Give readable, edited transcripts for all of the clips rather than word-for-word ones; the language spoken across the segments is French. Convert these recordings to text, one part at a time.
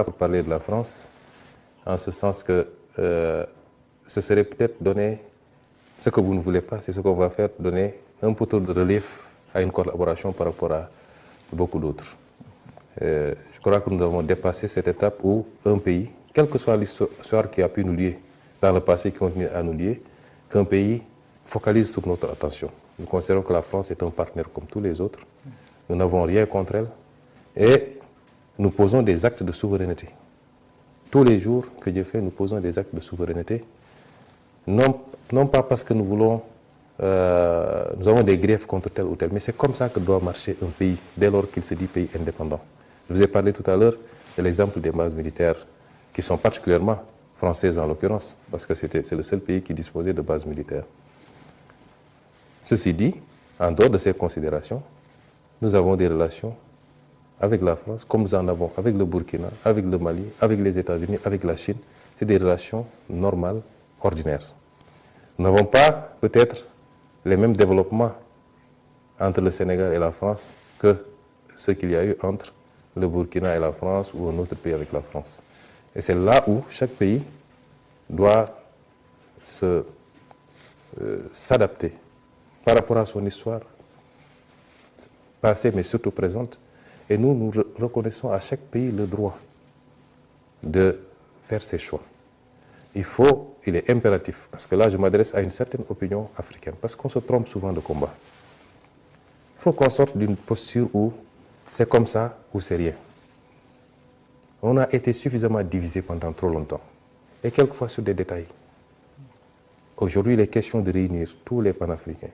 Pour parler de la France, en ce sens que ce serait peut-être donner ce que vous ne voulez pas, c'est ce qu'on va faire, donner un poteau de relief à une collaboration par rapport à beaucoup d'autres. Je crois que nous avons dépassé cette étape où un pays, quelle que soit l'histoire qui a pu nous lier dans le passé, qui continue à nous lier, qu'un pays focalise toute notre attention. Nous considérons que la France est un partenaire comme tous les autres. Nous n'avons rien contre elle et nous posons des actes de souveraineté. Tous les jours que Dieu fait, nous posons des actes de souveraineté. Non pas parce que nous voulons, nous avons des griefs contre tel ou tel, mais c'est comme ça que doit marcher un pays dès lors qu'il se dit pays indépendant. Je vous ai parlé tout à l'heure de l'exemple des bases militaires qui sont particulièrement françaises en l'occurrence, parce que c'est le seul pays qui disposait de bases militaires. Ceci dit, en dehors de ces considérations, nous avons des relations avec la France, comme nous en avons avec le Burkina, avec le Mali, avec les États-Unis, avec la Chine. C'est des relations normales, ordinaires. Nous n'avons pas peut-être les mêmes développements entre le Sénégal et la France que ce qu'il y a eu entre le Burkina et la France ou un autre pays avec la France. Et c'est là où chaque pays doit s'adapter par rapport à son histoire passée mais surtout présente. Et nous reconnaissons à chaque pays le droit de faire ses choix. Il est impératif, parce que là je m'adresse à une certaine opinion africaine, parce qu'on se trompe souvent de combat. Il faut qu'on sorte d'une posture où c'est comme ça ou c'est rien. On a été suffisamment divisé pendant trop longtemps, et quelquefois sur des détails. Aujourd'hui, il est question de réunir tous les panafricains,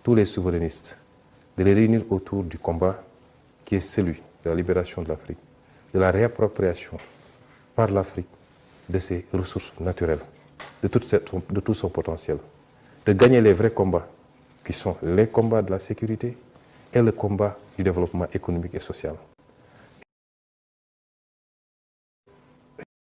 tous les souverainistes, de les réunir autour du combat qui est celui de la libération de l'Afrique, de la réappropriation par l'Afrique de ses ressources naturelles, de tout son potentiel, de gagner les vrais combats, qui sont les combats de la sécurité et le combat du développement économique et social.